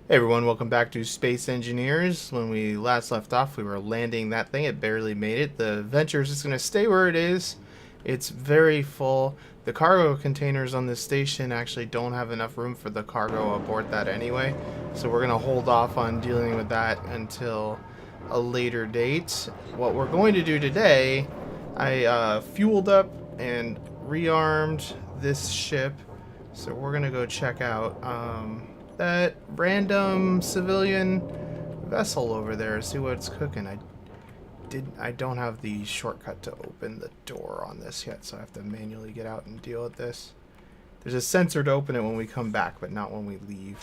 Hey everyone, welcome back to Space Engineers. When we last left off, we were landing that thing. It barely made it. The Venture is just going to stay where it is. It's very full. The cargo containers on this station actually don't have enough room for the cargo aboard that anyway. So we're going to hold off on dealing with that until a later date. What we're going to do today, I fueled up and rearmed this ship. So we're going to go check out that random civilian vessel over there, see what's cooking. I don't have the shortcut to open the door on this yet, so I have to manually get out and deal with this. There's a sensor to open it when we come back, but not when we leave.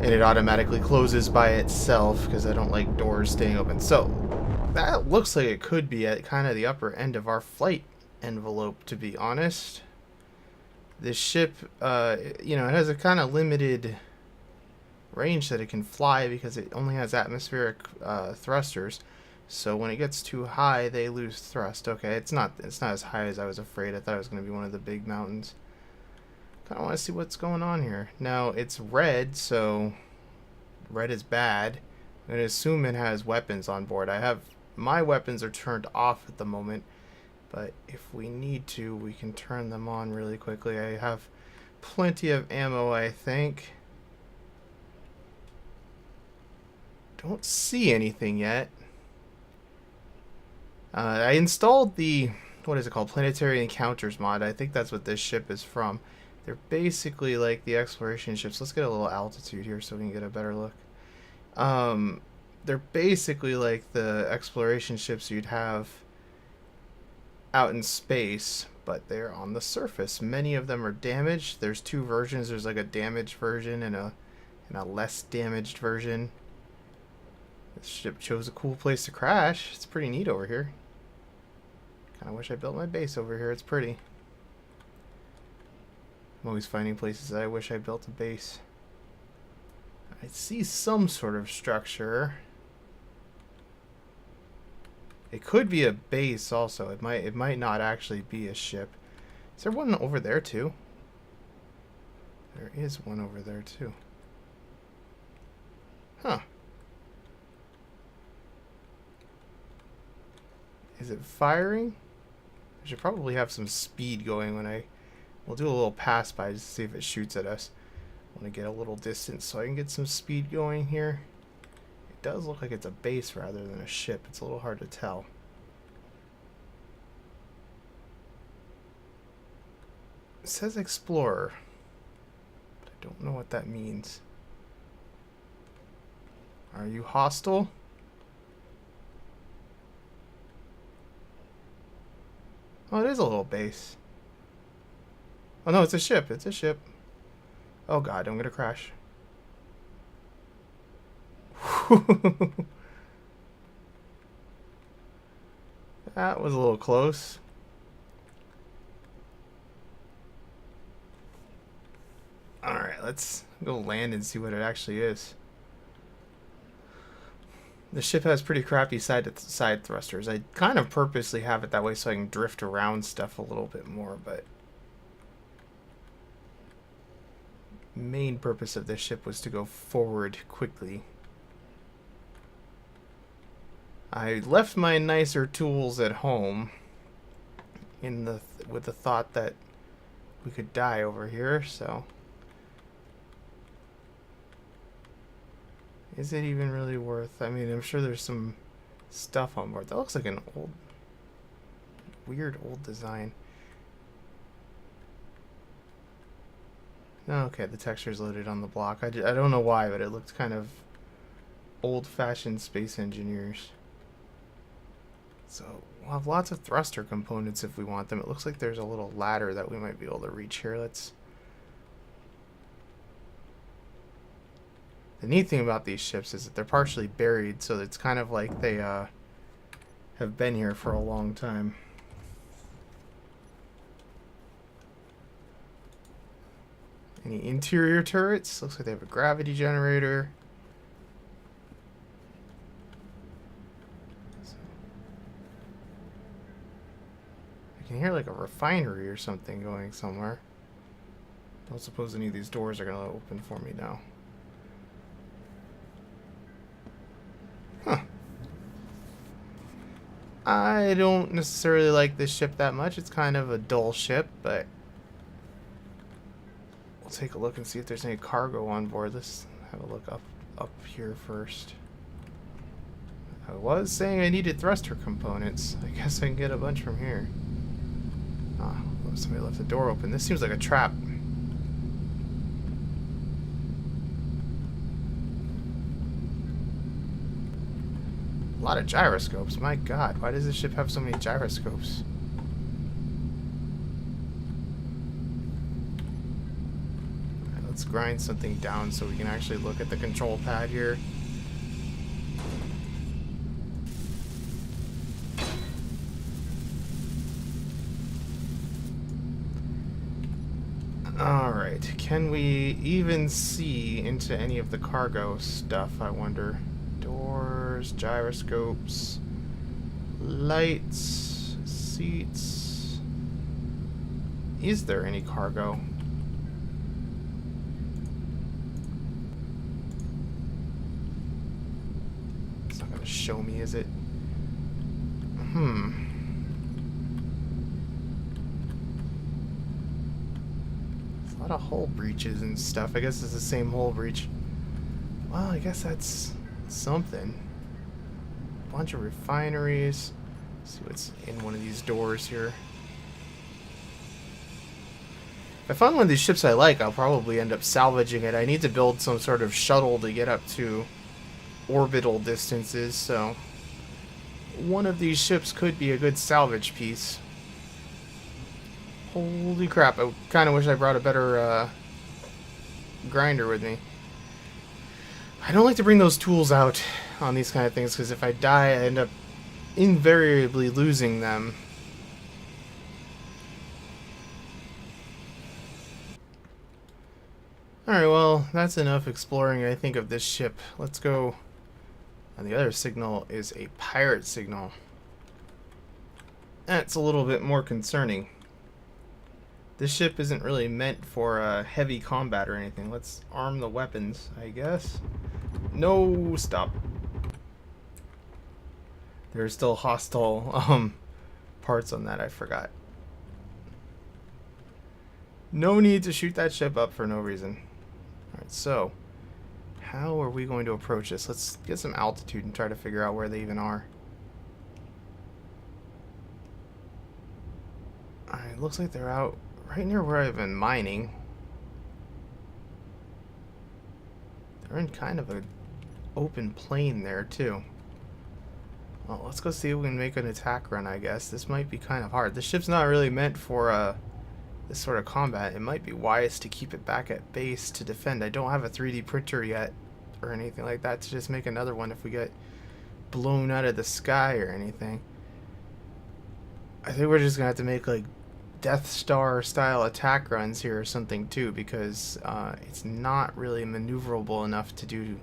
And it automatically closes by itself because I don't like doors staying open. So that looks like it could be at kind of the upper end of our flight envelope, to be honest. This ship, it has a kind of limited range that it can fly because it only has atmospheric thrusters. So when it gets too high, they lose thrust. Okay, it's not as high as I was afraid. I thought it was going to be one of the big mountains. Kind of want to see what's going on here. Now it's red, so red is bad. I'm going to assume it has weapons on board. My weapons are turned off at the moment, but if we need to, we can turn them on really quickly. I have plenty of ammo, I think. Don't see anything yet. I installed the, what is it called, Planetary Encounters mod. I think that's what this ship is from. They're basically like the exploration ships. Let's get a little altitude here so we can get a better look. They're basically like the exploration ships you'd have out in space, but they're on the surface. Many of them are damaged. There's two versions. There's like a damaged version and a less damaged version. This ship chose a cool place to crash. It's pretty neat over here. Kind of wish I built my base over here. It's pretty. I'm always finding places that I wish I built a base. I see some sort of structure. It could be a base also. It might not actually be a ship. Is there one over there too? There is one over there too. Huh. Is it firing? I should probably have some speed going when we'll do a little pass by just to see if it shoots at us. I want to get a little distance so I can get some speed going here. It does look like it's a base rather than a ship. It's a little hard to tell. It says Explorer, but I don't know what that means. Are you hostile? Oh, it is a little base. Oh no, it's a ship. It's a ship. Oh god, I'm gonna crash. That was a little close. Alright, let's go land and see what it actually is. The ship has pretty crappy side thrusters. I kind of purposely have it that way so I can drift around stuff a little bit more, but main purpose of this ship was to go forward quickly. I left my nicer tools at home with the thought that we could die over here, so is it even really worth? I mean, I'm sure there's some stuff on board. That looks like an weird old design. Okay, the texture's loaded on the block. I don't know why, but it looked kind of old-fashioned Space Engineers. So we'll have lots of thruster components if we want them. It looks like there's a little ladder that we might be able to reach here. The neat thing about these ships is that they're partially buried, so it's kind of like they have been here for a long time. Any interior turrets? Looks like they have a gravity generator. I can hear like a refinery or something going somewhere. Don't suppose any of these doors are going to open for me now. Huh. I don't necessarily like this ship that much. It's kind of a dull ship, but we'll take a look and see if there's any cargo on board. Let's have a look up here first. I was saying I needed thruster components. I guess I can get a bunch from here. Ah, oh, somebody left the door open. This seems like a trap. A lot of gyroscopes. My god, why does this ship have so many gyroscopes? Alright, let's grind something down so we can actually look at the control pad here. Alright, can we even see into any of the cargo stuff, I wonder? Doors, gyroscopes, lights, seats. Is there any cargo? It's not going to show me, is it? There's a lot of hull breaches and stuff. I guess it's the same hull breach. Well, I guess that's something. Bunch of refineries. Let's see what's in one of these doors here. If I find one of these ships I like, I'll probably end up salvaging it. I need to build some sort of shuttle to get up to orbital distances, so one of these ships could be a good salvage piece. Holy crap, I kind of wish I brought a better grinder with me. I don't like to bring those tools out on these kind of things, because if I die, I end up invariably losing them. Alright, well, that's enough exploring, I think, of this ship. Let's go. And the other signal is a pirate signal. That's a little bit more concerning. This ship isn't really meant for heavy combat or anything. Let's arm the weapons, I guess. No, stop. There's still hostile parts on that, I forgot. No need to shoot that ship up for no reason. Alright, so how are we going to approach this? Let's get some altitude and try to figure out where they even are. Alright, looks like they're out right near where I've been mining. They're in kind of a open plain there too. Well, let's go see if we can make an attack run, I guess. This might be kind of hard. This ship's not really meant for this sort of combat. It might be wise to keep it back at base to defend. I don't have a 3D printer yet or anything like that to just make another one if we get blown out of the sky or anything. I think we're just gonna have to make like Death Star style attack runs here or something too, because it's not really maneuverable enough to do.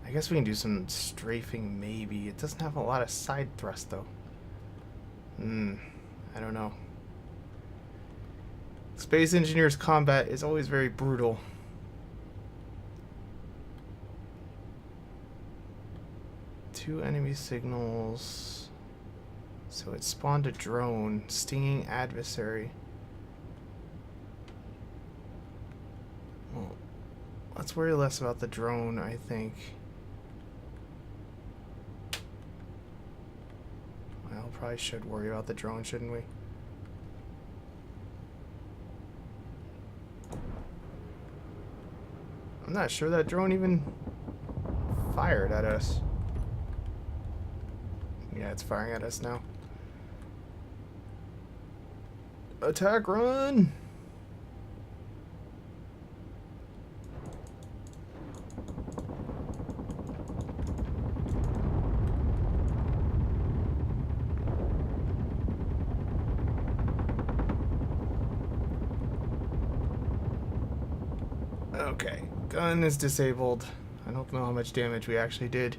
I guess we can do some strafing maybe. It doesn't have a lot of side thrust though. I don't know. Space Engineers combat is always very brutal. Two enemy signals. So it spawned a drone. Stinging adversary. Well, let's worry less about the drone, I think. Well, probably should worry about the drone, shouldn't we? I'm not sure that drone even fired at us. Yeah, it's firing at us now. Attack run! Okay, gun is disabled. I don't know how much damage we actually did.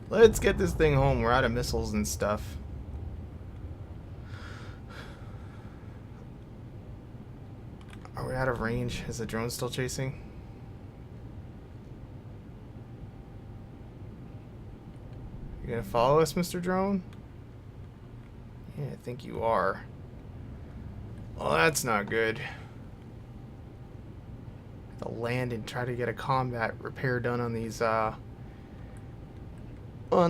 Let's get this thing home. We're out of missiles and stuff. Are we out of range? Is the drone still chasing? You gonna follow us, Mr. Drone? Yeah, I think you are. Well, that's not good. To land and try to get a combat repair done on these on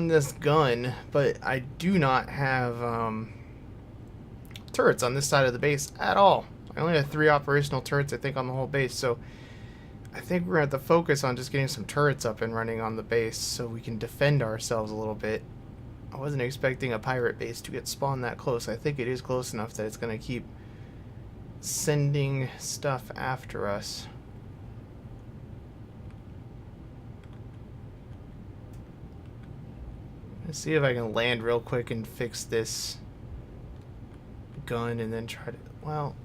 this gun, but I do not have turrets on this side of the base at all. I only have 3 operational turrets, I think, on the whole base, so I think we're going to have to focus on just getting some turrets up and running on the base so we can defend ourselves a little bit. I wasn't expecting a pirate base to get spawned that close. I think it is close enough that it's going to keep sending stuff after us. Let's see if I can land real quick and fix this gun and then try to... Well,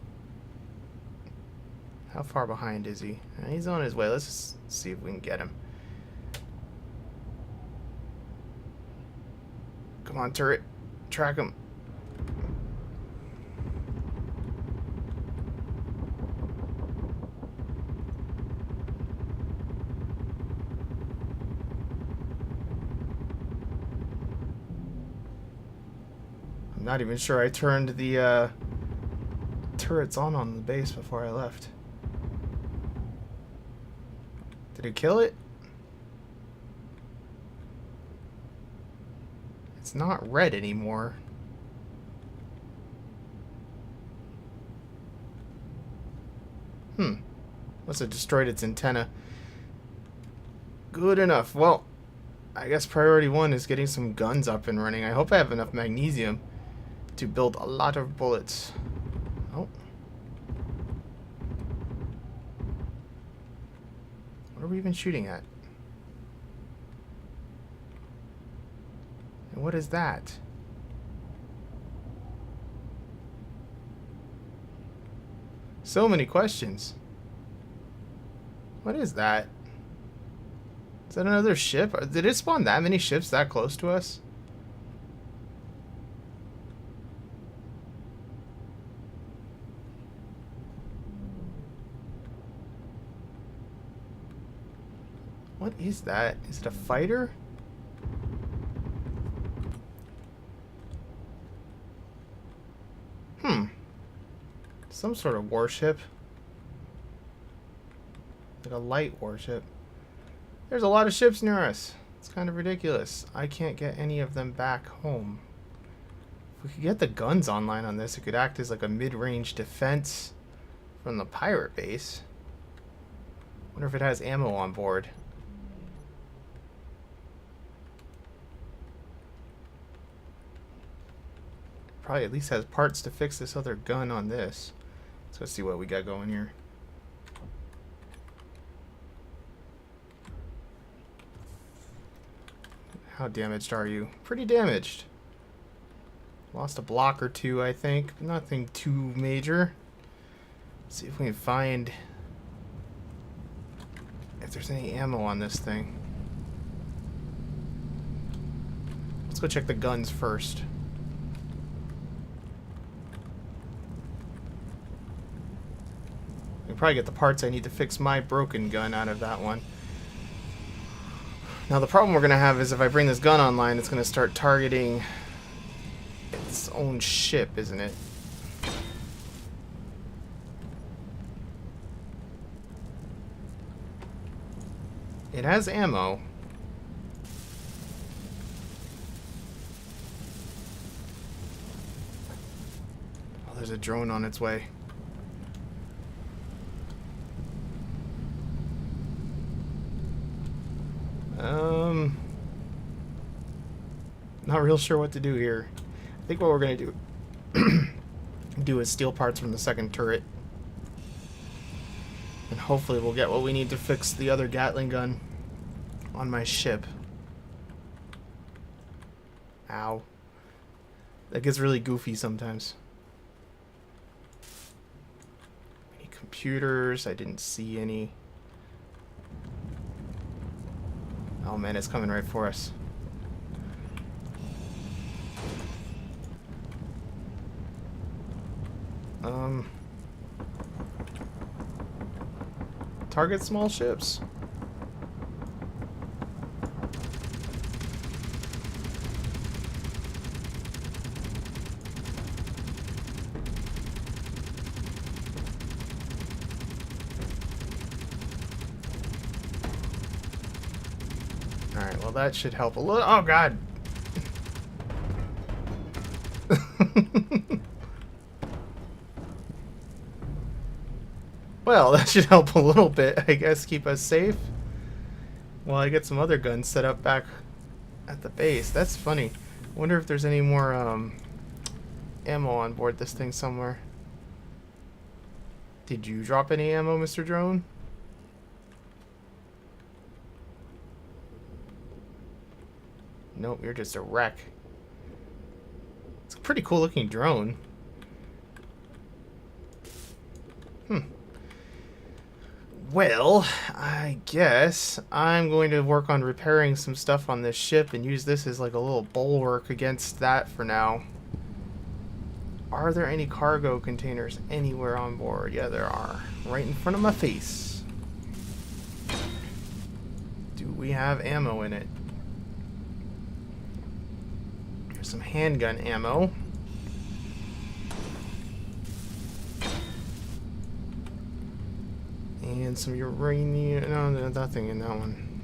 how far behind is he? He's on his way. Let's just see if we can get him. Come on, turret. Track him. I'm not even sure I turned the turrets on the base before I left. Did it kill it? It's not red anymore. Must have destroyed its antenna. Good enough. Well, I guess priority 1 is getting some guns up and running. I hope I have enough magnesium to build a lot of bullets. Oh. What are we even shooting at? And what is that? So many questions. What is that? Is that another ship? Did it spawn that many ships that close to us? What is that? Is it a fighter? Some sort of warship. Like a light warship. There's a lot of ships near us. It's kind of ridiculous. I can't get any of them back home. If we could get the guns online on this, it could act as like a mid-range defense from the pirate base. Wonder if it has ammo on board. Probably at least has parts to fix this other gun on this. So let's see what we got going here. How damaged are you? Pretty damaged. Lost a block or two, I think. Nothing too major. Let's see if we can find if there's any ammo on this thing. Let's go check the guns first. I can probably get the parts I need to fix my broken gun out of that one. Now the problem we're going to have is if I bring this gun online, it's going to start targeting its own ship, isn't it? It has ammo. Oh, there's a drone on its way. Not real sure what to do here. I think what we're gonna do is steal parts from the second turret, and hopefully we'll get what we need to fix the other Gatling gun on my ship. Ow. That gets really goofy sometimes. Any computers? I didn't see any. Oh man, it's coming right for us. Target small ships. Alright, well that should help a little. Oh god! Well, that should help a little bit, I guess, keep us safe. While I get some other guns set up back at the base. That's funny. Wonder if there's any more ammo on board this thing somewhere. Did you drop any ammo, Mr. Drone? Nope, you're just a wreck. It's a pretty cool looking drone. Well, I guess I'm going to work on repairing some stuff on this ship and use this as like a little bulwark against that for now. Are there any cargo containers anywhere on board? Yeah, there are. Right in front of my face. Do we have ammo in it? There's some handgun ammo. And some uranium. No, nothing in that one.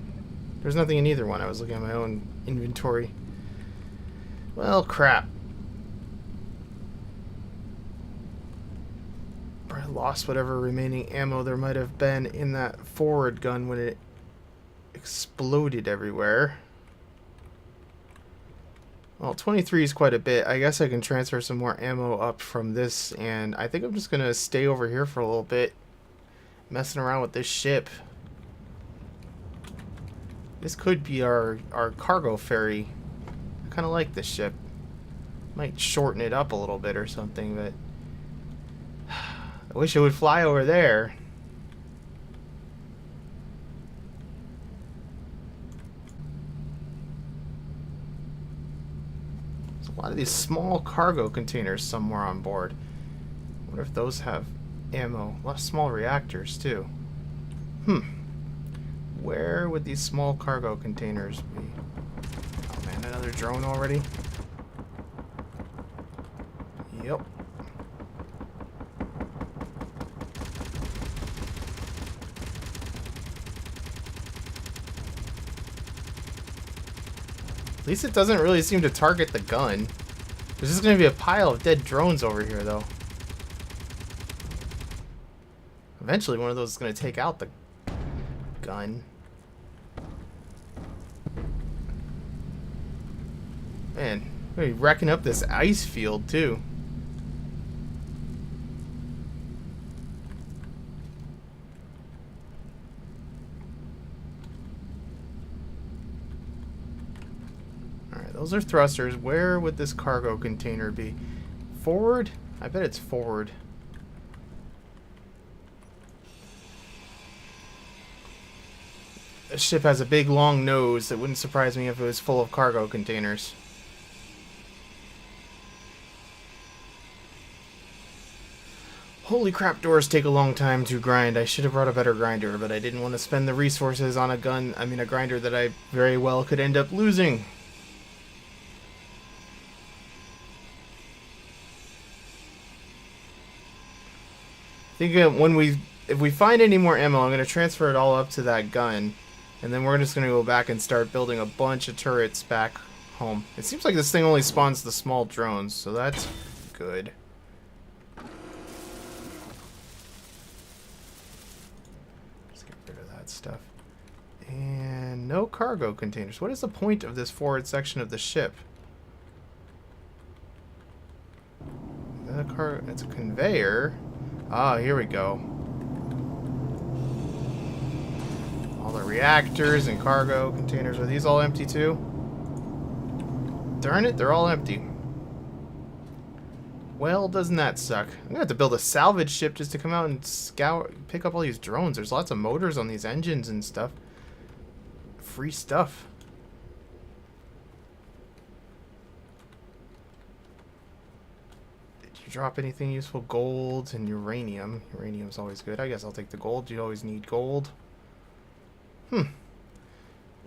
There's nothing in either one. I was looking at my own inventory. Well, crap. I lost whatever remaining ammo there might have been in that forward gun when it exploded everywhere. Well, 23 is quite a bit. I guess I can transfer some more ammo up from this, and I think I'm just going to stay over here for a little bit. Messing around with this ship. This could be our cargo ferry. I kind of like this ship. Might shorten it up a little bit or something, but I wish it would fly over there. There's a lot of these small cargo containers somewhere on board. I wonder if those have ammo. A lot of small reactors too. Where would these small cargo containers be? Oh man, another drone already? Yep. At least it doesn't really seem to target the gun. There's just going to be a pile of dead drones over here though. Eventually one of those is going to take out the gun. Man, we're gonna be wrecking up this ice field too. Alright, those are thrusters. Where would this cargo container be? Forward? I bet it's forward. This ship has a big long nose. That wouldn't surprise me if it was full of cargo containers. Holy crap, doors take a long time to grind. I should have brought a better grinder, but I didn't want to spend the resources on a grinder that I very well could end up losing. I think if we find any more ammo, I'm going to transfer it all up to that gun. And then we're just going to go back and start building a bunch of turrets back home. It seems like this thing only spawns the small drones, so that's good. Let's get rid of that stuff. And no cargo containers. What is the point of this forward section of the ship? Is that a car? It's a conveyor. Ah, here we go. All the reactors and cargo containers. Are these all empty too? Darn it, they're all empty. Well, doesn't that suck? I'm gonna have to build a salvage ship just to come out and pick up all these drones. There's lots of motors on these engines and stuff. Free stuff. Did you drop anything useful? Gold and uranium. Uranium's always good. I guess I'll take the gold. You always need gold.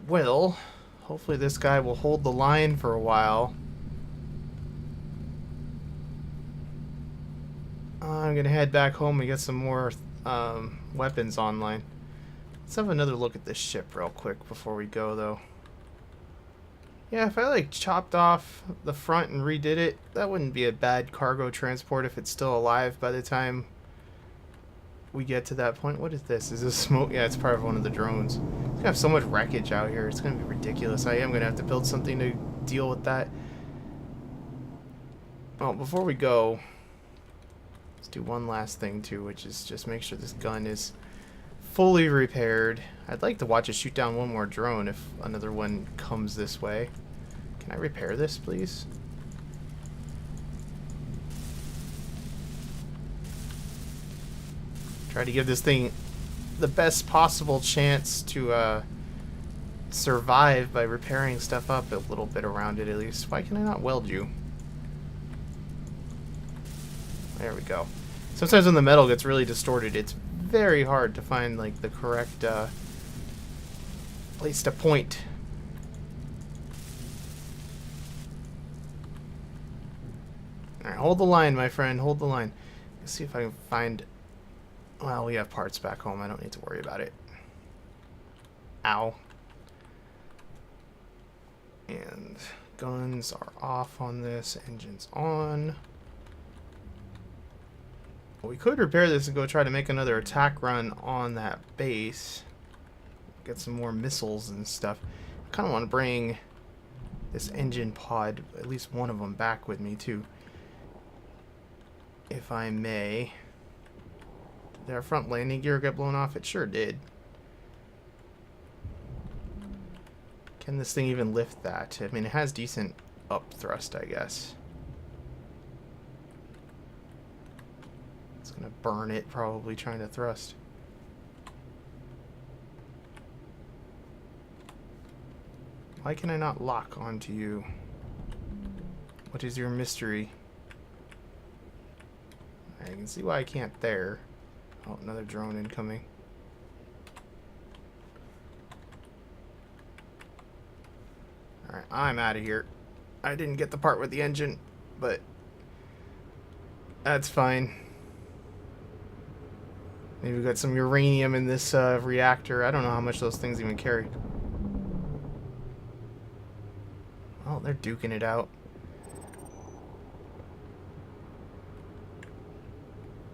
Well, hopefully this guy will hold the line for a while. I'm gonna head back home and get some more weapons online. Let's have another look at this ship real quick before we go, though. Yeah, if I like chopped off the front and redid it, that wouldn't be a bad cargo transport if it's still alive by the time we get to that point. What is this? Is this smoke? Yeah, it's part of one of the drones. It's gonna have so much wreckage out here. It's gonna be ridiculous. I am gonna have to build something to deal with that. Oh, before we go, let's do one last thing too, which is just make sure this gun is fully repaired. I'd like to watch it shoot down one more drone if another one comes this way. Can I repair this, please? Try to give this thing the best possible chance to survive by repairing stuff up a little bit around it at least. Why can I not weld you? There we go. Sometimes when the metal gets really distorted, it's very hard to find like the correct place to point. Alright, hold the line, my friend. Hold the line. Let's see if I can find... Well, we have parts back home. I don't need to worry about it. Ow. And guns are off on this. Engines on. We could repair this and go try to make another attack run on that base. Get some more missiles and stuff. I kind of want to bring this engine pod, at least one of them, back with me too. If I may. Did our front landing gear get blown off? It sure did. Can this thing even lift that? I mean, it has decent up thrust, I guess. It's gonna burn it, probably trying to thrust. Why can I not lock onto you? What is your mystery? I can see why I can't there. Oh, another drone incoming. Alright, I'm out of here. I didn't get the part with the engine, but that's fine. Maybe we got some uranium in this reactor. I don't know how much those things even carry. Oh, they're duking it out.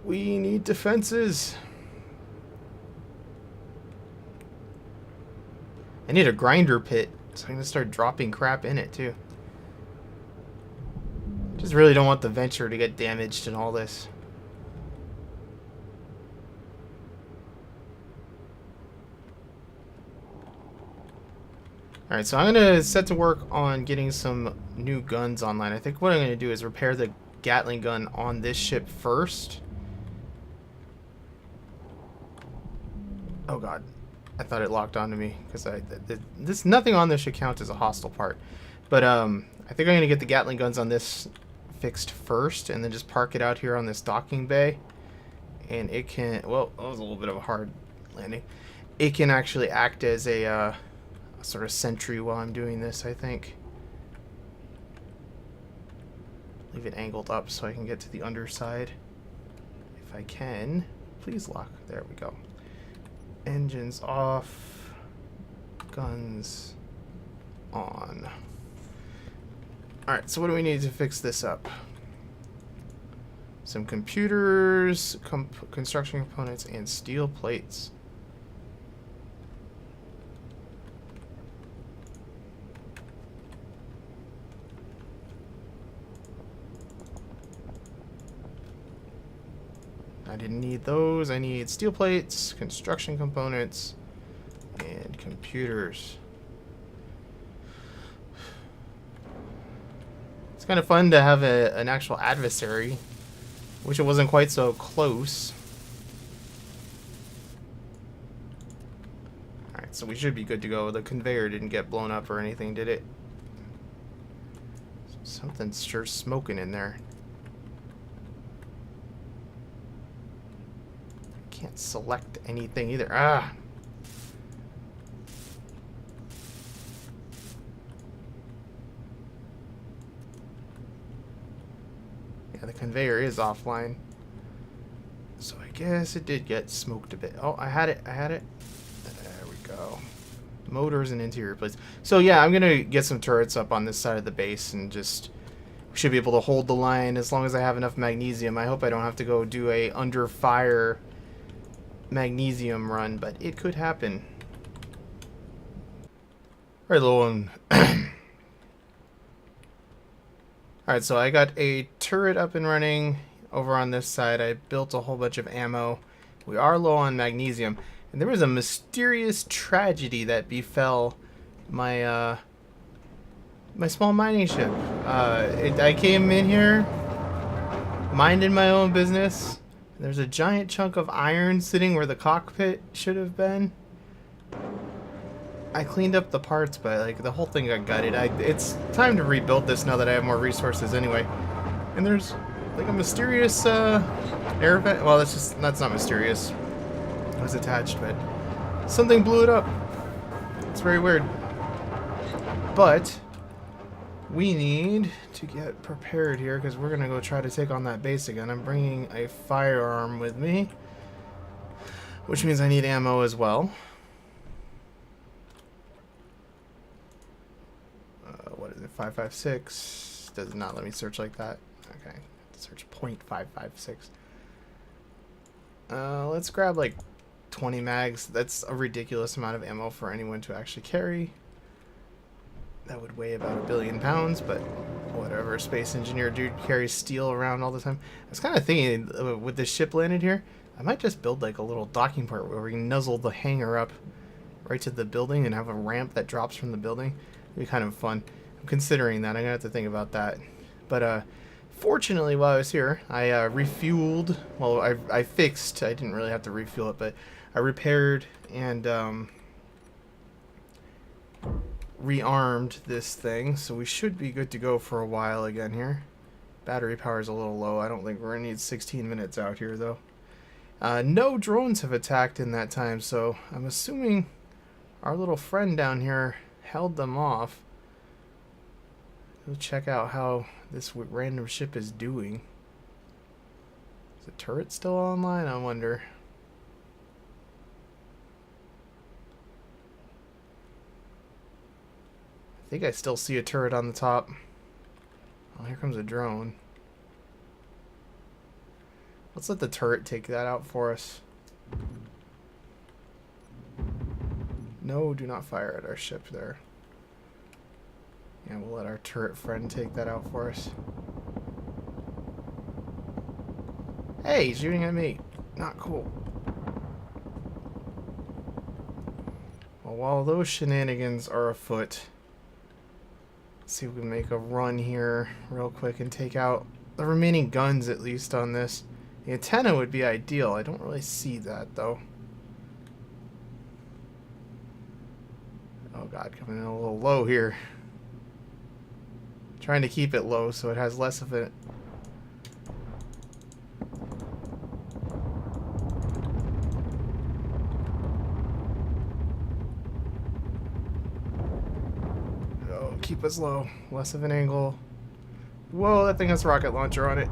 We need defenses. I need a grinder pit, so I'm gonna start dropping crap in it too. Just really don't want the Venture to get damaged in all this. Alright, so I'm gonna set to work on getting some new guns online. I think what I'm gonna do is repair the Gatling gun on this ship first. Oh god, I thought it locked onto me because nothing on this should count as a hostile part. But I think I'm gonna get the Gatling guns on this fixed first, and then just park it out here on this docking bay, and it can. Well, that was a little bit of a hard landing. It can actually act as a sort of sentry while I'm doing this. I think. Leave it angled up so I can get to the underside. If I can, please lock. There we go. Engines off, guns on. Alright, so what do we need to fix this up? Some computers, construction components, and steel plates. I didn't need those. I need steel plates, construction components, and computers. It's kind of fun to have an actual adversary. Wish it wasn't quite so close. Alright, so we should be good to go. The conveyor didn't get blown up or anything, did it? Something's sure smoking in there. Can't select anything either. Ah! Yeah, the conveyor is offline. So I guess it did get smoked a bit. Oh, I had it. I had it. There we go. Motors and interior plates. So yeah, I'm going to get some turrets up on this side of the base and just... should be able to hold the line as long as I have enough magnesium. I hope I don't have to go do a under fire magnesium run, but it could happen. Alright, little one. Alright, so I got a turret up and running over on this side. I built a whole bunch of ammo. We are low on magnesium. And there was a mysterious tragedy that befell my my small mining ship. I came in here, minding my own business. There's a giant chunk of iron sitting where the cockpit should have been. I cleaned up the parts, but like the whole thing got gutted. It's time to rebuild this now that I have more resources anyway. And there's like a mysterious air vent. Well, that's not mysterious. It was attached, but something blew it up. It's very weird. But we need to get prepared here because we're gonna go try to take on that base again. I'm bringing a firearm with me, which means I need ammo as well. What is it? 5.56 does not let me search like that. Okay, search .556. Let's grab like 20 mags. That's a ridiculous amount of ammo for anyone to actually carry. That would weigh about 1 billion pounds, but whatever. Space engineer dude carries steel around all the time. I was kind of thinking, with this ship landed here, I might just build like a little docking port where we can nuzzle the hangar up right to the building and have a ramp that drops from the building. It'd be kind of fun. I'm considering that. I'm gonna have to think about that. But fortunately, while I was here, I refueled. Well, I fixed. I didn't really have to refuel it, but I repaired and rearmed this thing, so we should be good to go for a while again here. Battery power is a little low. I don't think we're gonna need 16 minutes out here though. No drones have attacked in that time, so I'm assuming our little friend down here held them off. We'll check out how this random ship is doing. Is the turret still online? I wonder. I think I still see a turret on the top. Oh, here comes a drone. Let's let the turret take that out for us. No, do not fire at our ship there. Yeah, we'll let our turret friend take that out for us. Hey, he's shooting at me. Not cool. Well, while those shenanigans are afoot, let's see if we can make a run here real quick and take out the remaining guns at least on this. The antenna would be ideal. I don't really see that though. Oh god, coming in a little low here. Trying to keep it low so it has less of it. Oh, keep us low. Less of an angle. Whoa, that thing has a rocket launcher on it.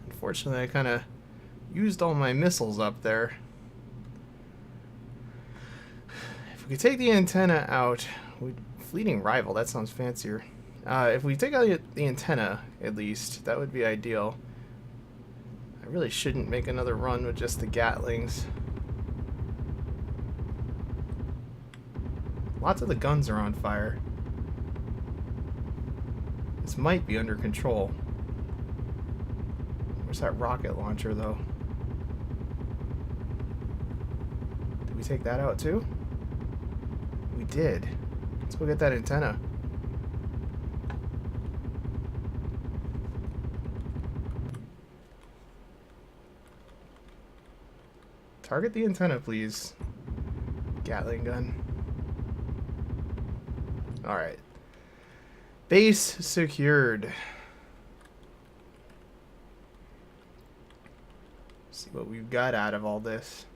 Unfortunately, I kind of used all my missiles up there. If we could take the antenna out, fleeting rival, that sounds fancier. If we take out the antenna, at least, that would be ideal. I really shouldn't make another run with just the Gatlings. Lots of the guns are on fire. This might be under control. Where's that rocket launcher, though? Did we take that out, too? We did. Let's go get that antenna. Target the antenna, please. Gatling gun. Alright. Base secured. See what we've got out of all this.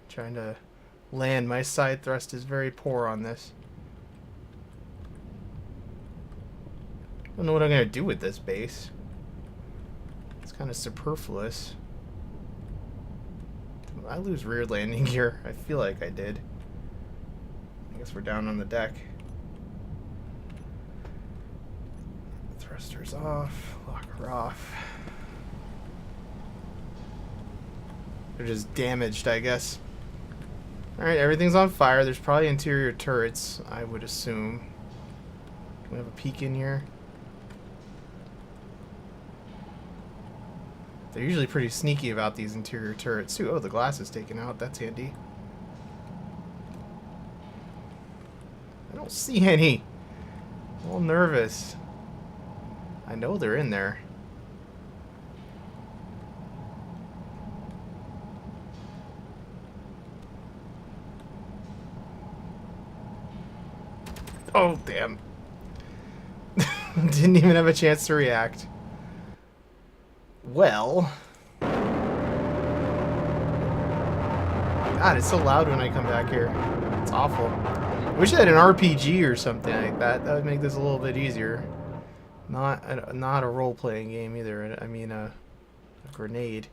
Trying to land. My side thrust is very poor on this. I don't know what I'm going to do with this base. It's kind of superfluous. Did I lose rear landing gear? I feel like I did. I guess we're down on the deck. Thrusters off. Lock her off. They're just damaged, I guess. Alright, everything's on fire. There's probably interior turrets, I would assume. Can we have a peek in here? They're usually pretty sneaky about these interior turrets, too. Oh, the glass is taken out. That's handy. I don't see any. I'm all nervous. I know they're in there. Oh, damn. Didn't even have a chance to react. Well. God, it's so loud when I come back here. It's awful. I wish I had an RPG or something like that. That would make this a little bit easier. Not a role-playing game either. I mean, a grenade.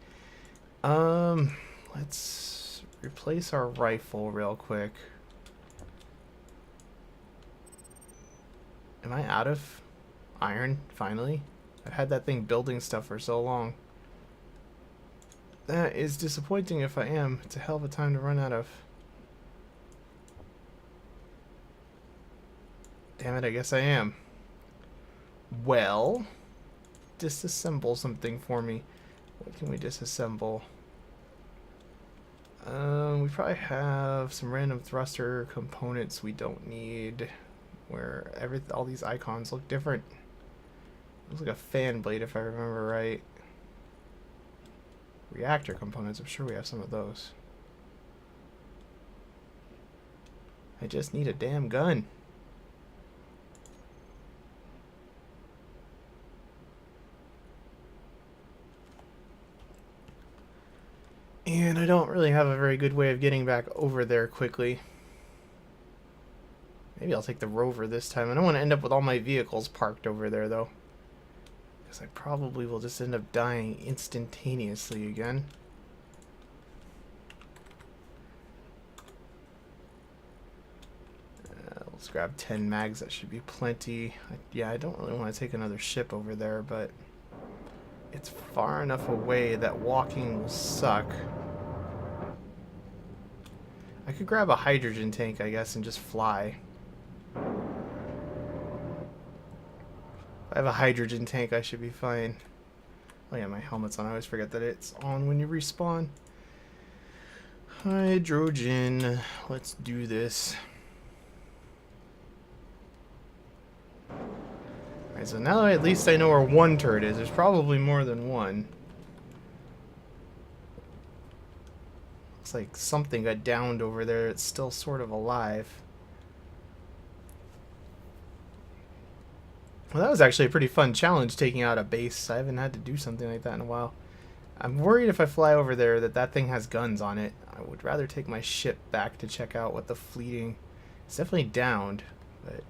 Let's replace our rifle real quick. Am I out of iron, finally? I've had that thing building stuff for so long. That is disappointing if I am. It's a hell of a time to run out of. Damn it, I guess I am. Well, disassemble something for me. What can we disassemble? We probably have some random thruster components we don't need. Where all these icons look different. Looks like a fan blade if I remember right. Reactor components, I'm sure we have some of those. I just need a damn gun. And I don't really have a very good way of getting back over there quickly. Maybe I'll take the rover this time. I don't want to end up with all my vehicles parked over there, though. Because I probably will just end up dying instantaneously again. Let's grab 10 mags. That should be plenty. Yeah, I don't really want to take another ship over there, but it's far enough away that walking will suck. I could grab a hydrogen tank, I guess, and just fly. If I have a hydrogen tank, I should be fine. Oh yeah, my helmet's on. I always forget that it's on when you respawn. Hydrogen. Let's do this. Alright, so now at least I know where one turret is. There's probably more than one. Looks like something got downed over there. It's still sort of alive. Well, that was actually a pretty fun challenge, taking out a base. I haven't had to do something like that in a while. I'm worried if I fly over there that thing has guns on it. I would rather take my ship back to check out what the fleeting... It's definitely downed, but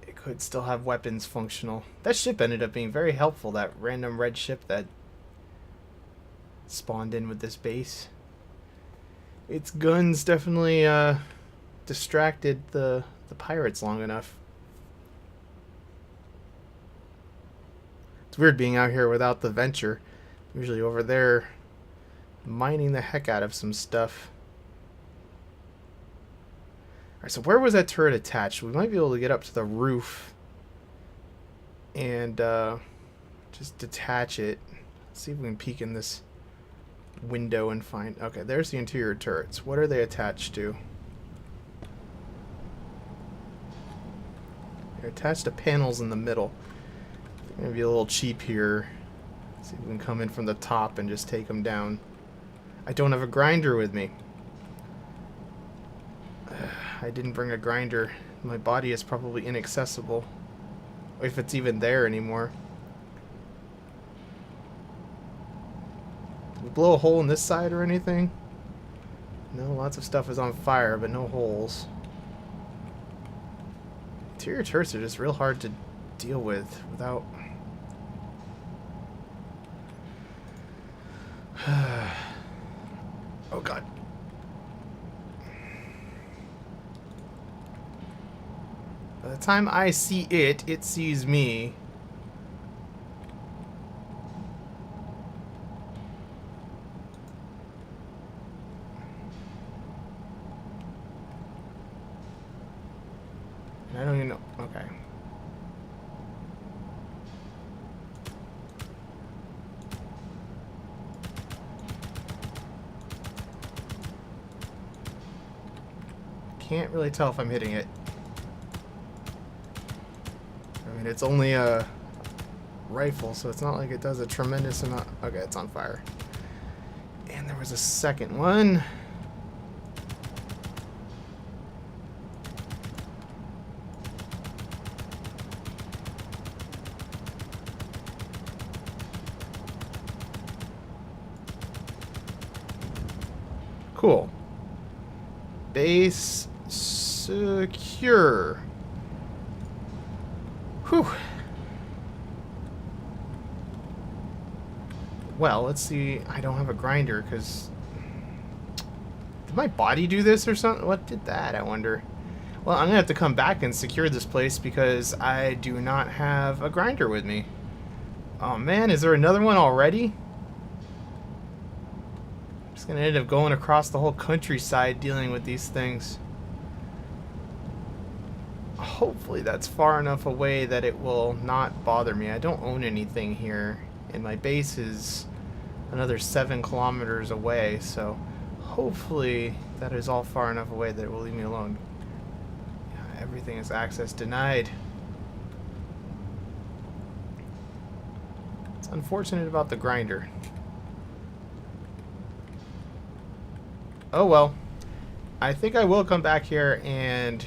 it could still have weapons functional. That ship ended up being very helpful, that random red ship that spawned in with this base. Its guns definitely distracted the pirates long enough. It's weird being out here without the Venture. Usually over there mining the heck out of some stuff. Alright, so where was that turret attached? We might be able to get up to the roof and just detach it. Let's see if we can peek in this window and find... Okay, there's the interior turrets. What are they attached to? They're attached to panels in the middle. They're gonna be a little cheap here. Let's see if we can come in from the top and just take them down. I don't have a grinder with me. I didn't bring a grinder. My body is probably inaccessible. if it's even there anymore. Did we blow a hole in this side or anything? No, lots of stuff is on fire, but no holes. Interior turrets are just real hard to deal with without... Oh god. By the time I see it, it sees me. And I don't even know. Okay. Can't really tell if I'm hitting it. I mean, it's only a rifle, so it's not like it does a tremendous amount. Okay, it's on fire. And there was a second one. Cool. Base secure. Whew. Well, let's see. I don't have a grinder because... Did my body do this or something? What did that, I wonder? Well, I'm going to have to come back and secure this place because I do not have a grinder with me. Oh man, is there another one already? I'm just going to end up going across the whole countryside dealing with these things. Hopefully that's far enough away that it will not bother me. I don't own anything here, and my base is another 7 kilometers away, so hopefully that is all far enough away that it will leave me alone. Yeah, everything is access denied. It's unfortunate about the grinder. Oh well. I think I will come back here and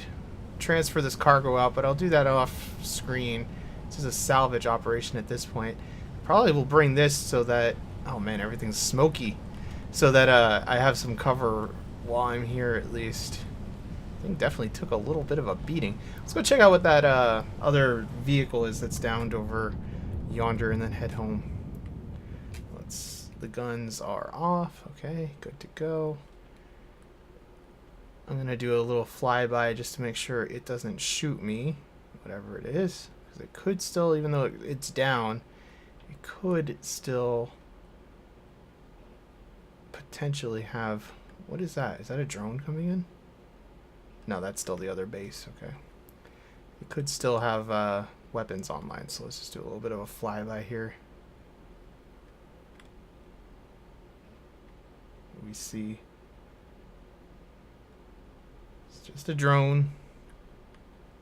transfer this cargo out, but I'll do that off screen. This is a salvage operation at this point. Probably will bring this so that... Oh man, everything's smoky. So that I have some cover while I'm here at least. I think definitely took a little bit of a beating. Let's go check out what that other vehicle is that's downed over yonder and then head home. The guns are off. Okay, good to go. I'm going to do a little flyby just to make sure it doesn't shoot me, whatever it is. Because it could still, even though it's down, it could still potentially have... What is that? Is that a drone coming in? No, that's still the other base. Okay. It could still have weapons online, so let's just do a little bit of a flyby here. We see... Just a drone.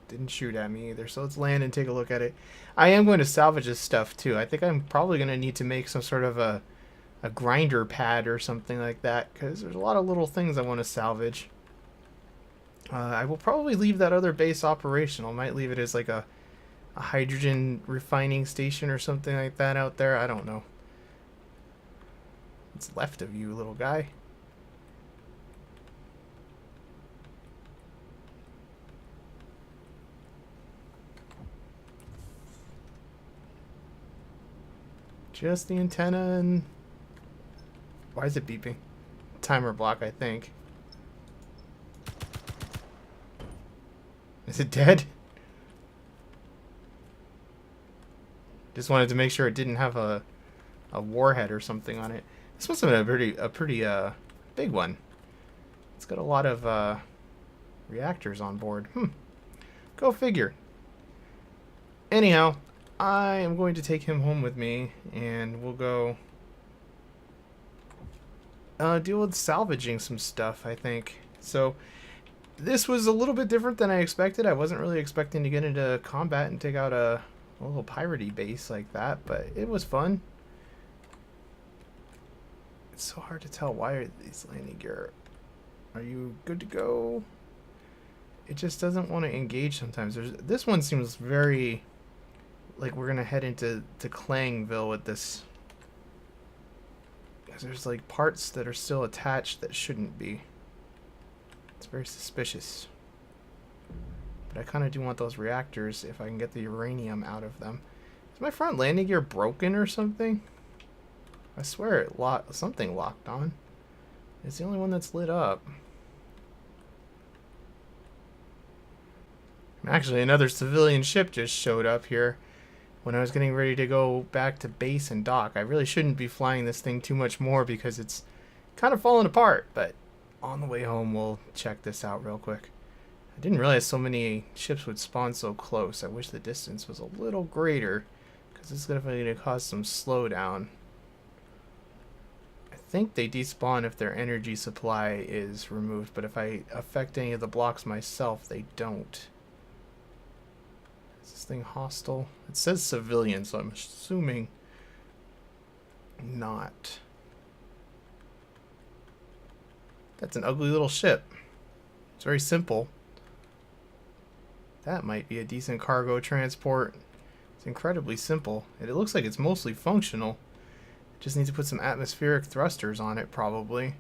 Didn't shoot at me either, so let's land and take a look at it. I am going to salvage this stuff too. I think I'm probably going to need to make some sort of a grinder pad or something like that, because there's a lot of little things I want to salvage. I will probably leave that other base operational. I might leave it as like a hydrogen refining station or something like that out there. I don't know. What's left of you, little guy? Just the antenna and... Why is it beeping? Timer block, I think. Is it dead? Just wanted to make sure it didn't have a warhead or something on it. This must have been a pretty big one. It's got a lot of reactors on board. Go figure. Anyhow, I am going to take him home with me, and we'll go deal with salvaging some stuff, I think. So, this was a little bit different than I expected. I wasn't really expecting to get into combat and take out a little piratey base like that, but it was fun. It's so hard to tell. Why are these landing gear? Are you good to go? It just doesn't want to engage sometimes. This one seems very like we're gonna head into Clangville with this. Because there's like parts that are still attached that shouldn't be. It's very suspicious. But I kind of do want those reactors if I can get the uranium out of them. Is my front landing gear broken or something? I swear it something locked on. It's the only one that's lit up. Actually, another civilian ship just showed up here when I was getting ready to go back to base and dock. I really shouldn't be flying this thing too much more because it's kind of falling apart, but on the way home we'll check this out real quick. I didn't realize so many ships would spawn so close. I wish the distance was a little greater because it's definitely going to cause some slowdown. I think they despawn if their energy supply is removed, but if I affect any of the blocks myself, they don't. Is this thing hostile? It says civilian, so I'm assuming not. That's an ugly little ship. It's very simple. That might be a decent cargo transport. It's incredibly simple. And it looks like it's mostly functional. Just need to put some atmospheric thrusters on it, probably.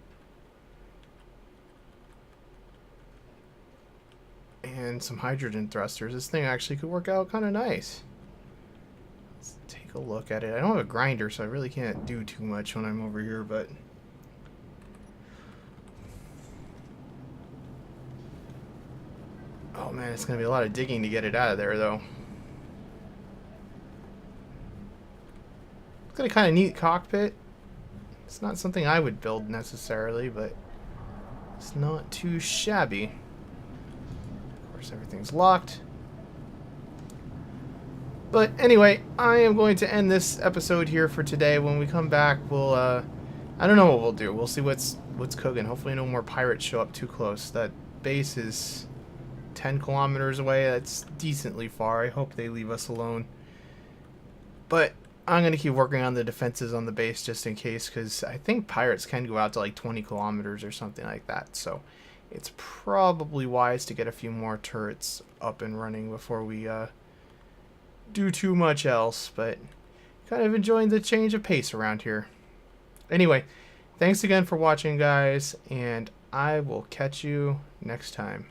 And some hydrogen thrusters. This thing actually could work out kind of nice. Let's take a look at it. I don't have a grinder, so I really can't do too much when I'm over here, but... oh man, it's going to be a lot of digging to get it out of there, though. It's got a kind of neat cockpit. It's not something I would build necessarily, but it's not too shabby. Of course, everything's locked. But anyway, I am going to end this episode here for today. When we come back, we'll, I don't know what we'll do. We'll see what's cooking. Hopefully no more pirates show up too close. That base is 10 kilometers away. That's decently far. I hope they leave us alone. But I'm going to keep working on the defenses on the base just in case, because I think pirates can go out to like 20 kilometers or something like that. So it's probably wise to get a few more turrets up and running before we do too much else. But kind of enjoying the change of pace around here. Anyway, thanks again for watching, guys, and I will catch you next time.